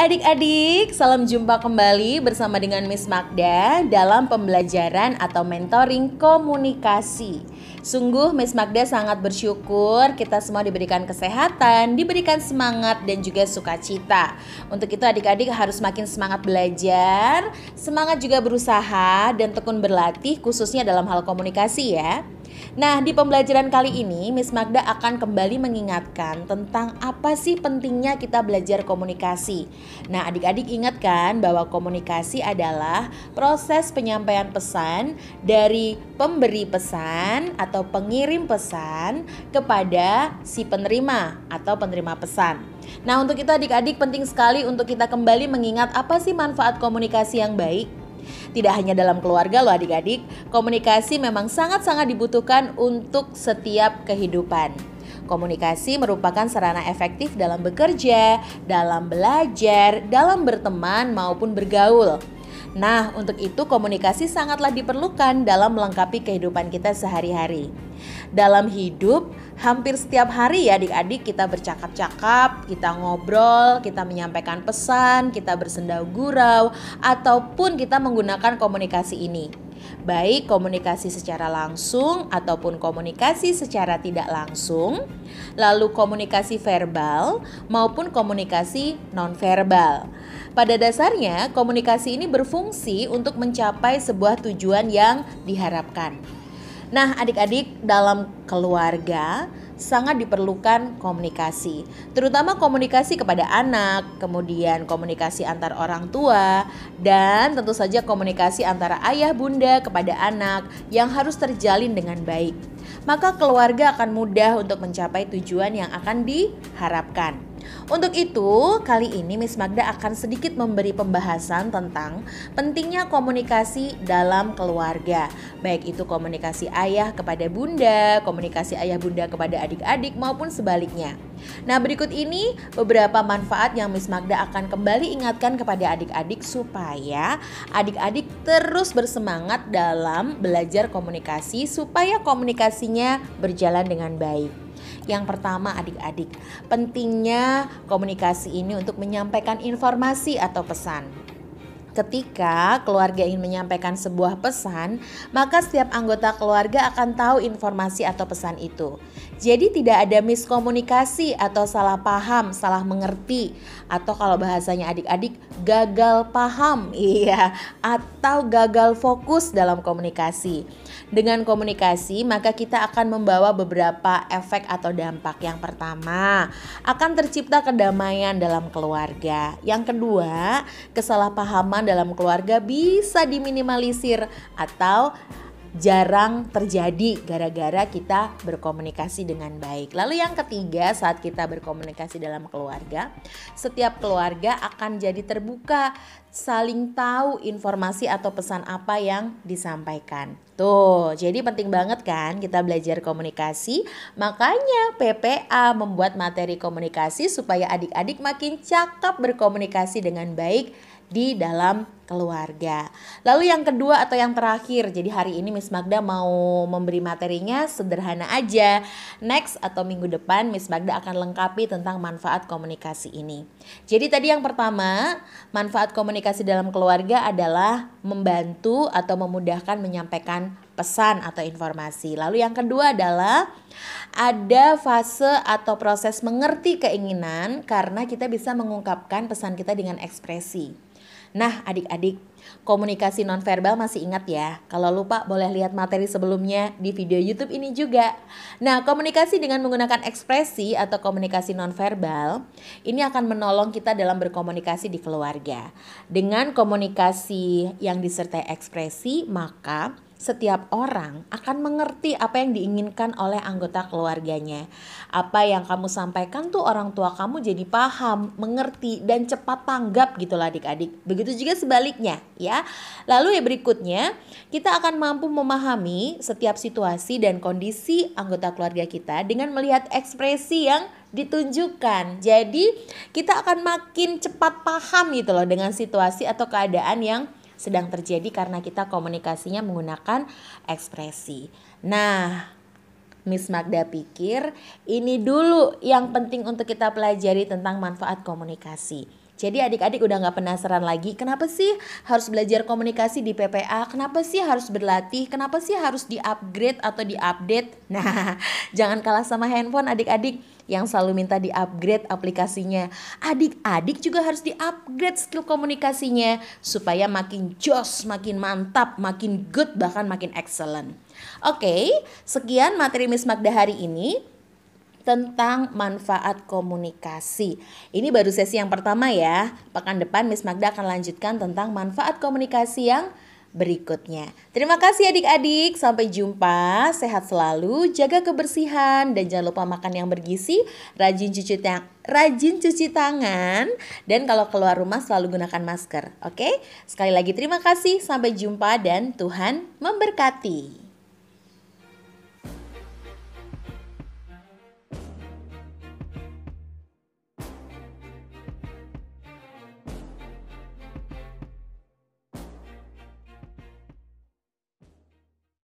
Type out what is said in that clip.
adik-adik, salam jumpa kembali bersama dengan Miss Magda dalam pembelajaran atau mentoring komunikasi. Sungguh Miss Magda sangat bersyukur kita semua diberikan kesehatan, diberikan semangat dan juga sukacita. Untuk itu adik-adik harus makin semangat belajar, semangat juga berusaha dan tekun berlatih khususnya dalam hal komunikasi ya. Nah, di pembelajaran kali ini Miss Magda akan kembali mengingatkan tentang apa sih pentingnya kita belajar komunikasi. Nah, adik-adik ingat kan bahwa komunikasi adalah proses penyampaian pesan dari pemberi pesan atau pengirim pesan kepada si penerima atau penerima pesan. Nah, untuk itu adik-adik penting sekali untuk kita kembali mengingat apa sih manfaat komunikasi yang baik. Tidak hanya dalam keluarga loh adik-adik, komunikasi memang sangat-sangat dibutuhkan untuk setiap kehidupan. Komunikasi merupakan sarana efektif dalam bekerja, dalam belajar, dalam berteman maupun bergaul. Nah, untuk itu komunikasi sangatlah diperlukan dalam melengkapi kehidupan kita sehari-hari. Dalam hidup, hampir setiap hari ya adik-adik kita bercakap-cakap, kita ngobrol, kita menyampaikan pesan, kita bersenda gurau, ataupun kita menggunakan komunikasi ini. Baik komunikasi secara langsung ataupun komunikasi secara tidak langsung, lalu komunikasi verbal maupun komunikasi nonverbal. Pada dasarnya komunikasi ini berfungsi untuk mencapai sebuah tujuan yang diharapkan. Nah, adik-adik dalam keluarga sangat diperlukan komunikasi, terutama komunikasi kepada anak, kemudian komunikasi antar orang tua, dan tentu saja komunikasi antara ayah bunda kepada anak yang harus terjalin dengan baik. Maka keluarga akan mudah untuk mencapai tujuan yang akan diharapkan. Untuk itu, kali ini Miss Magda akan sedikit memberi pembahasan tentang pentingnya komunikasi dalam keluarga. Baik itu komunikasi ayah kepada bunda, komunikasi ayah bunda kepada adik-adik maupun sebaliknya. Nah, berikut ini beberapa manfaat yang Miss Magda akan kembali ingatkan kepada adik-adik supaya adik-adik terus bersemangat dalam belajar komunikasi supaya komunikasinya berjalan dengan baik. Yang pertama adik-adik, pentingnya komunikasi ini untuk menyampaikan informasi atau pesan. Ketika keluarga ingin menyampaikan sebuah pesan, maka setiap anggota keluarga akan tahu informasi atau pesan itu. Jadi tidak ada miskomunikasi atau salah paham, salah mengerti, atau kalau bahasanya adik-adik gagal paham, atau gagal fokus dalam komunikasi. Dengan komunikasi, maka kita akan membawa beberapa efek atau dampak. Yang pertama, akan tercipta kedamaian dalam keluarga. Yang kedua, kesalahpahaman dalam keluarga bisa diminimalisir atau jarang terjadi gara-gara kita berkomunikasi dengan baik. Lalu yang ketiga, saat kita berkomunikasi dalam keluarga, setiap keluarga akan jadi terbuka, saling tahu informasi atau pesan apa yang disampaikan. Tuh, jadi penting banget kan kita belajar komunikasi. Makanya PPA membuat materi komunikasi supaya adik-adik makin cakap berkomunikasi dengan baik di dalam keluarga. Lalu yang kedua atau yang terakhir, jadi hari ini Miss Magda mau memberi materinya sederhana aja. Next atau minggu depan Miss Magda akan lengkapi tentang manfaat komunikasi ini. Jadi tadi yang pertama, manfaat komunikasi dalam keluarga adalah membantu atau memudahkan menyampaikan pesan atau informasi. Lalu yang kedua adalah ada fase atau proses mengerti keinginan karena kita bisa mengungkapkan pesan kita dengan ekspresi. Nah adik-adik, komunikasi nonverbal masih ingat ya? Kalau lupa boleh lihat materi sebelumnya di video YouTube ini juga. Nah, komunikasi dengan menggunakan ekspresi atau komunikasi nonverbal ini akan menolong kita dalam berkomunikasi di keluarga. Dengan komunikasi yang disertai ekspresi, maka setiap orang akan mengerti apa yang diinginkan oleh anggota keluarganya. Apa yang kamu sampaikan tuh orang tua kamu jadi paham, mengerti, dan cepat tanggap gitu lah adik-adik. Begitu juga sebaliknya ya. Lalu berikutnya, kita akan mampu memahami setiap situasi dan kondisi anggota keluarga kita dengan melihat ekspresi yang ditunjukkan. Jadi kita akan makin cepat paham gitu loh dengan situasi atau keadaan yang sedang terjadi karena kita komunikasinya menggunakan ekspresi. Nah, Miss Magda pikir ini dulu yang penting untuk kita pelajari tentang manfaat komunikasi. Jadi adik-adik udah gak penasaran lagi kenapa sih harus belajar komunikasi di PPA, kenapa sih harus berlatih, kenapa sih harus di-upgrade atau di-update. Nah, jangan kalah sama handphone adik-adik yang selalu minta di-upgrade aplikasinya. Adik-adik juga harus di-upgrade skill komunikasinya supaya makin jos, makin mantap, makin good, bahkan makin excellent. Oke, sekian materi Miss Magda hari ini tentang manfaat komunikasi. Ini baru sesi yang pertama ya. Pekan depan Miss Magda akan lanjutkan tentang manfaat komunikasi yang berikutnya. Terima kasih adik-adik. Sampai jumpa. Sehat selalu, jaga kebersihan dan jangan lupa makan yang bergizi, rajin cuci tangan dan kalau keluar rumah selalu gunakan masker. Oke? Sekali lagi terima kasih. Sampai jumpa dan Tuhan memberkati.